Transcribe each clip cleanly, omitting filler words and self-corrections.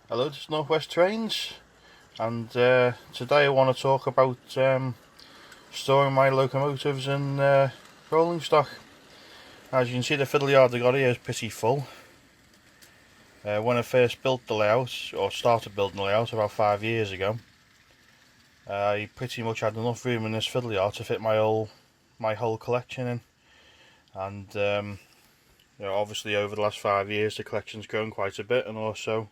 Hello, this is Northwest Trains, and today I want to talk about storing my locomotives in rolling stock. As you can see, the fiddle yard I got here is pretty full. When I first built the layout, or started building the layout about 5 years ago, I pretty much had enough room in this fiddle yard to fit my whole collection in. And obviously over the last 5 years the collection's grown quite a bit, and also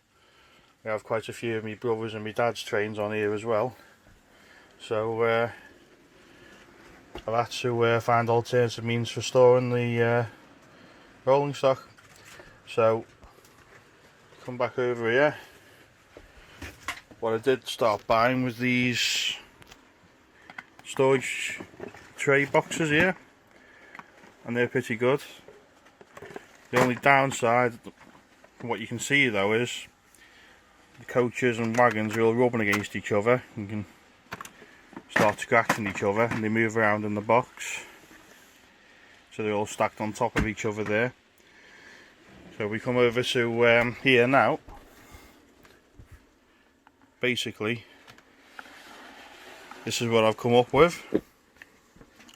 we have quite a few of my brothers and my dad's trains on here as well. So I've had to find alternative means for storing the rolling stock. So come back over here. What I did start buying was these storage tray boxes here, and they're pretty good. The only downside from what you can see though is the coaches and wagons are all rubbing against each other. You can start scratching each other and they move around in the box, so they're all stacked on top of each other there. So we come over to here now. Basically this is what I've come up with.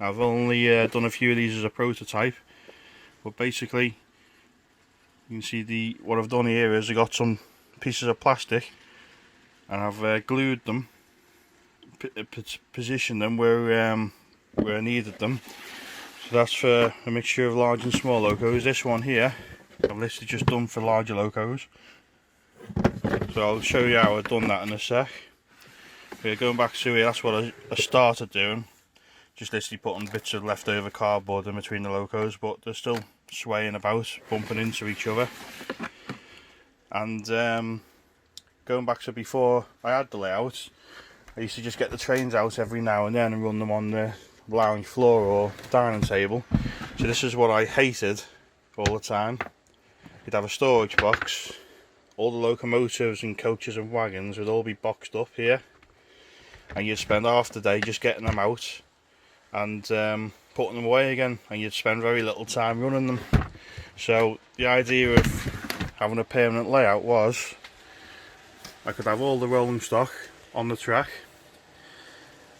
I've only done a few of these as a prototype, but basically you can see what I've done here is I got some pieces of plastic and I've glued them, positioned them where I needed them. So that's for a mixture of large and small locos. This one here I've literally just done for larger locos, so I'll show you how I've done that in a sec. But going back to here, that's what I started doing, just literally putting bits of leftover cardboard in between the locos, but they're still swaying about, bumping into each other. And going back to before I had the layout, I used to just get the trains out every now and then and run them on the lounge floor or dining table. So this is what I hated all the time. You'd have a storage box, all the locomotives and coaches and wagons would all be boxed up here, and you'd spend half the day just getting them out and putting them away again, and you'd spend very little time running them. So the idea of having a permanent layout was I could have all the rolling stock on the track,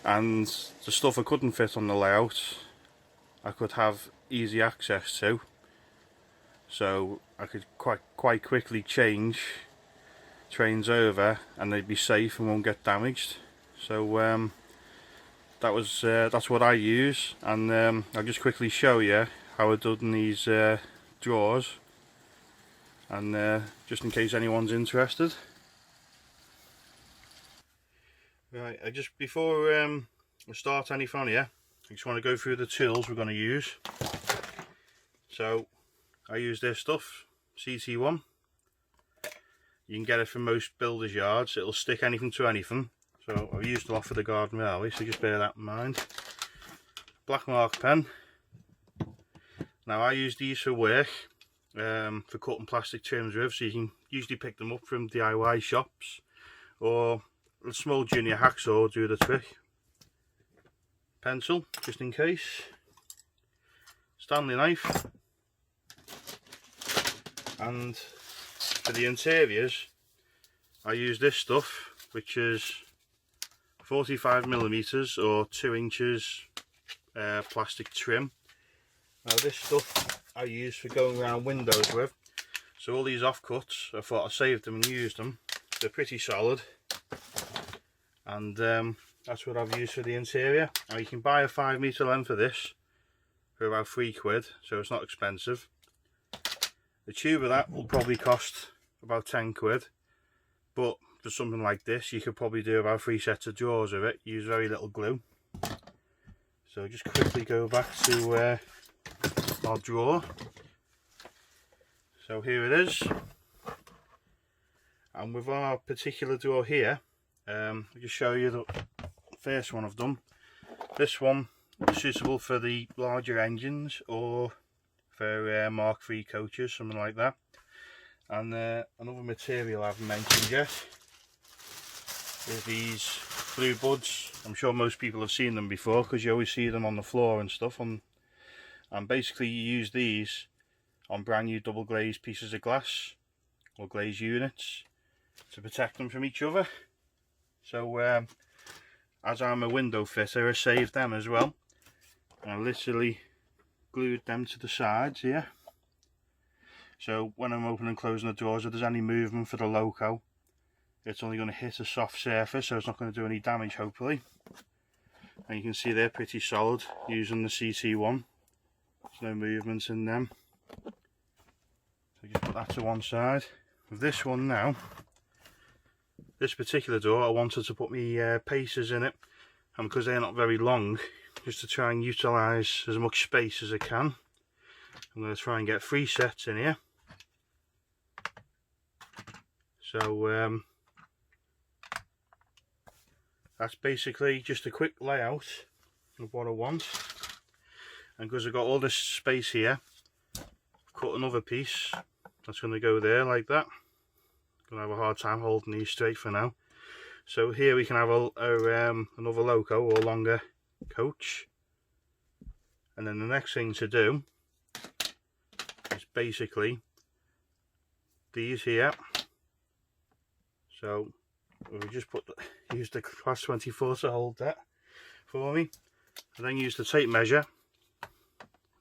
and the stuff I couldn't fit on the layout I could have easy access to, so I could quite quickly change trains over and they'd be safe and won't get damaged. So that's what I use, and I'll just quickly show you how I've done these drawers, and just in case anyone's interested. Right, before I start any fun here, I just want to go through the tools we're going to use. So I use this stuff, CT1. You can get it from most builders' yards. It'll stick anything to anything. So I've used a lot for the garden railway, so just bear that in mind. Black mark pen. Now I use these for work, for cutting plastic trims with, so you can usually pick them up from DIY shops, or a small junior hacksaw will do the trick. Pencil, just in case. Stanley knife. And for the interiors I use this stuff, which is 45mm or 2 inches plastic trim. Now this stuff I use for going around windows with, so all these offcuts I thought I saved them and used them. They're pretty solid, and that's what I've used for the interior. Now you can buy a 5 metre length of this for about £3, so it's not expensive. The tube of that will probably cost about £10, but for something like this you could probably do about 3 sets of drawers of it. Use very little glue. So just quickly go back to our drawer. So here it is, and with our particular drawer here, I'll just show you the first one I've done. This one is suitable for the larger engines or for Mark III coaches, something like that. And another material I haven't mentioned yet is these blue buds. I'm sure most people have seen them before because you always see them on the floor and stuff. And basically you use these on brand new double glazed pieces of glass or glazed units, to protect them from each other. So as I'm a window fitter, I saved them as well. I literally glued them to the sides here. So when I'm opening and closing the doors, if there's any movement for the loco, it's only going to hit a soft surface, so it's not going to do any damage, hopefully. And you can see they're pretty solid using the CT1. There's no movements in them. So just put that to one side. With this one now, this particular door, I wanted to put my pacers in it, and because they're not very long, just to try and utilise as much space as I can, I'm going to try and get 3 sets in here. So that's basically just a quick layout of what I want. And because I've got all this space here, I've cut another piece that's going to go there like that. I'm going to have a hard time holding these straight for now. So here we can have another loco or longer coach. And then the next thing to do is basically these here. So we just use the class 24 to hold that for me, and then use the tape measure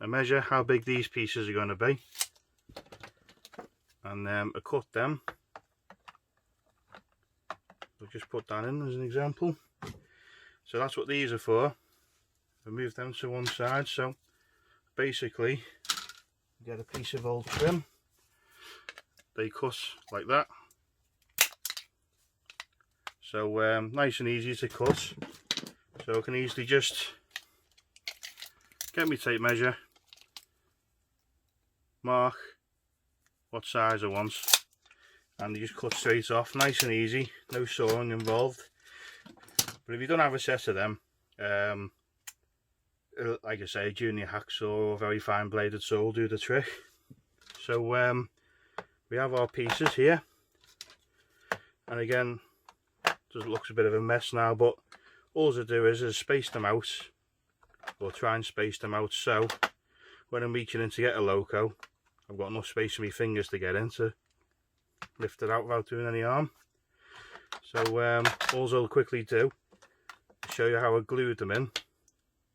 and measure how big these pieces are going to be, and I cut them. We'll just put that in as an example. So that's what these are for. I move them to one side. So basically, get a piece of old trim. They cut like that. So nice and easy to cut. So I can easily just get my tape measure, mark what size I want, and you just cut straight off. Nice and easy, no sawing involved. But if you don't have a set of them, like I say, a junior hacksaw or a very fine bladed saw will do the trick. So we have our pieces here, and again, just looks a bit of a mess now, but all I do is space them out, or try and space them out, so when I'm reaching in to get a loco, I've got enough space for my fingers to get in to lift it out without doing any harm. So all I'll quickly do is show you how I glued them in.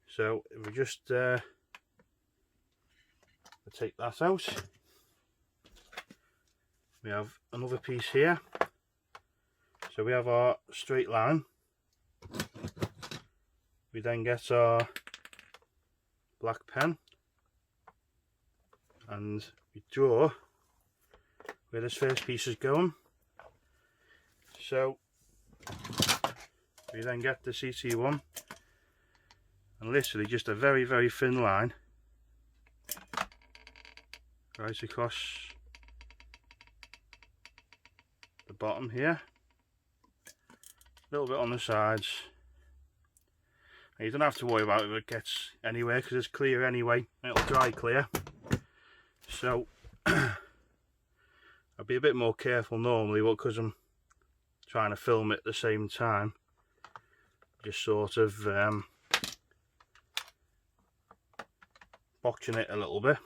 So if we just take that out, we have another piece here. So we have our straight line. We then get our black pen and we draw where this first piece is going. So we then get the CT1 and literally just a very, very thin line right across the bottom here. A little bit on the sides. And you don't have to worry about it if it gets anywhere, because it's clear anyway. It'll dry clear. So I'll be a bit more careful normally, but because I'm trying to film it at the same time, just sort of botching it a little bit.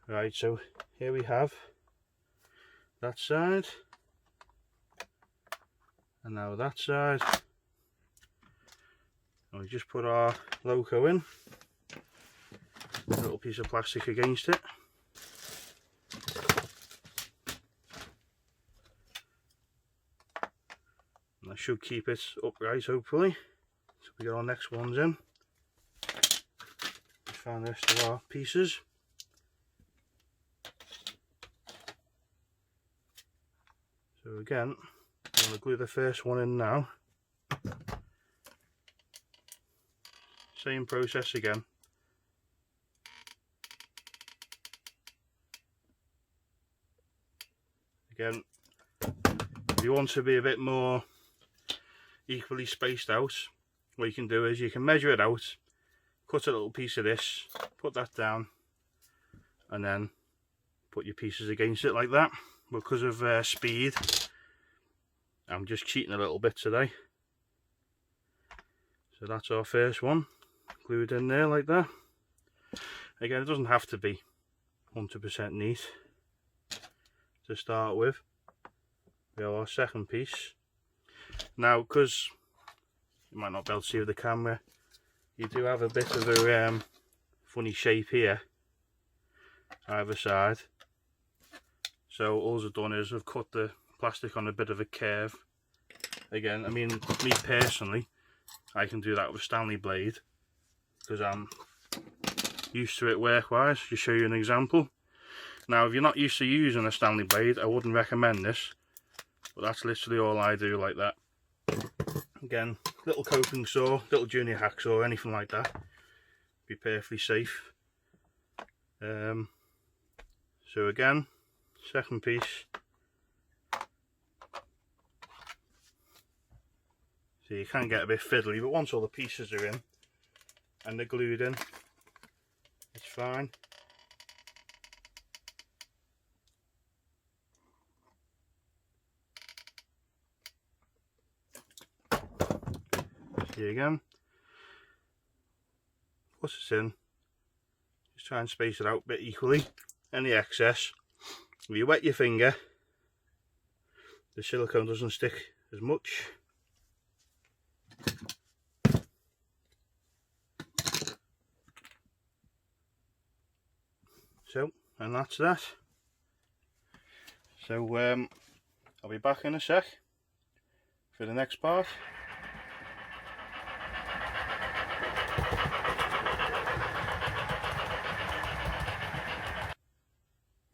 Right, so here we have that side. And now that side, and we just put our loco in, a little piece of plastic against it, and that should keep it upright hopefully. So we get our next ones in, let's find the rest of our pieces. So again, I'm going to glue the first one in now. Same process again. Again, if you want to be a bit more equally spaced out, what you can do is you can measure it out, cut a little piece of this, put that down, and then put your pieces against it like that. Because of speed, I'm just cheating a little bit today. So that's our first one, glued in there like that. Again, it doesn't have to be 100% neat to start with. we have our second piece. Now, because you might not be able to see with the camera, you do have a bit of a funny shape here either side. So all I've done is I've cut the plastic on a bit of a curve. Again, I mean, me personally, I can do that with a Stanley blade because I'm used to it work-wise. Just show you an example. Now, if you're not used to using a Stanley blade, I wouldn't recommend this, but that's literally all I do, like that. Again, little coping saw, little junior hacksaw, anything like that, be perfectly safe. So again, second piece. So you can get a bit fiddly, but once all the pieces are in and they're glued in, it's fine. See again. Put it in. Just try and space it out a bit equally. Any excess, if you wet your finger, the silicone doesn't stick as much. So, and that's that. So I'll be back in a sec for the next part.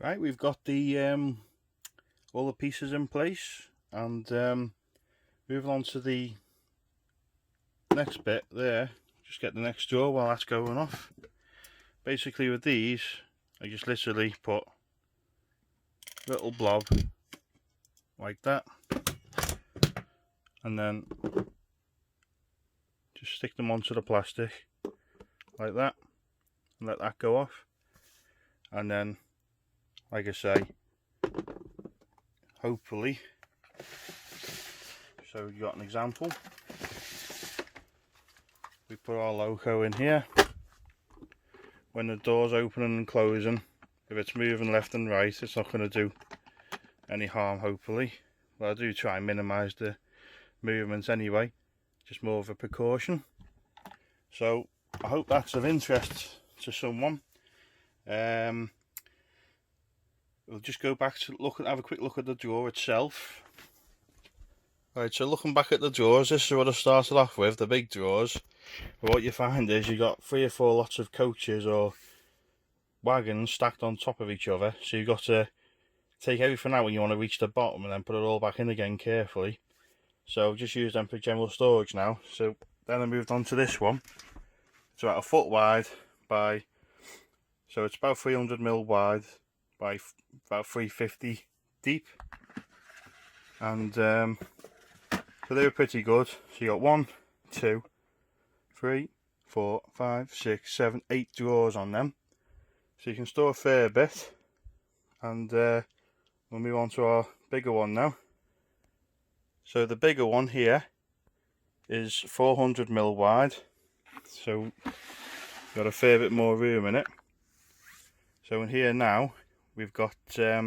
Right, we've got the all the pieces in place, and moving on to the next bit there. Just get the next drawer while that's going off. Basically with these, I just literally put a little blob like that, and then just stick them onto the plastic like that and let that go off. And then, like I say, hopefully, so you got an example, we put our loco in here. When the door's opening and closing, if it's moving left and right, it's not going to do any harm, hopefully. But I do try and minimise the movements anyway, just more of a precaution. So I hope that's of interest to someone. We'll just go back to have a quick look at the drawer itself. Right, so looking back at the drawers, this is what I started off with, the big drawers. But what you find is you got 3 or 4 lots of coaches or wagons stacked on top of each other, so you've got to take everything out when you want to reach the bottom and then put it all back in again carefully. So just use them for general storage now. So then I moved on to this one. It's about 1 foot wide by, so it's about 300mm wide by about 350 deep, and so they were pretty good. So you got 1, 2, 3, 4, 5, 6, 7, 8 drawers on them, so you can store a fair bit. And we'll move on to our bigger one now. So the bigger one here is 400mm wide, so got a fair bit more room in it. So in here now we've got 8,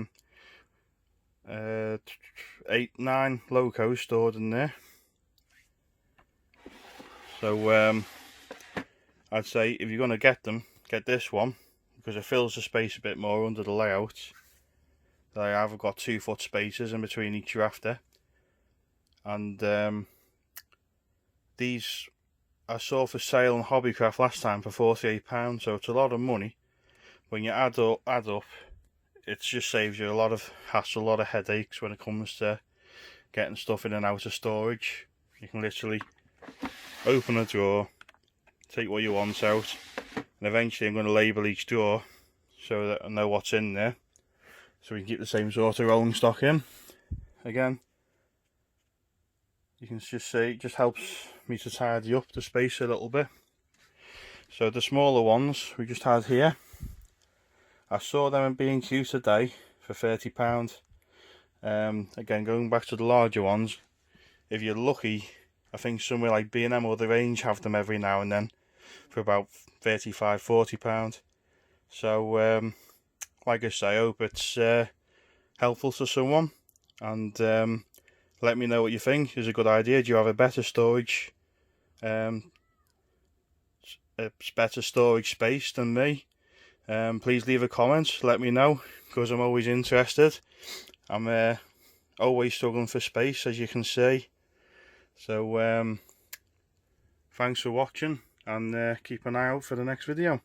9 locos stored in there. So I'd say if you're going to get them, get this one, because it fills the space a bit more under the layout. I've got 2 foot spaces in between each rafter, and these I saw for sale on Hobbycraft last time for £48, so it's a lot of money. When you add up, it just saves you a lot of hassle, a lot of headaches when it comes to getting stuff in and out of storage. You can literally open a drawer, take what you want out, and eventually I'm going to label each drawer so that I know what's in there, so we can keep the same sort of rolling stock in. Again, you can just see it just helps me to tidy up the space a little bit. So the smaller ones we just had here, I saw them in B&Q today for £30. Again, going back to the larger ones, if you're lucky, I think somewhere like B&M or The Range have them every now and then for about £35–40. So like I say, I hope it's helpful to someone. and let me know what you think. Is it a good idea? Do you have a better storage space than me? Please leave a comment, let me know, because I'm always interested. I'm always struggling for space, as you can see. So thanks for watching, and keep an eye out for the next video.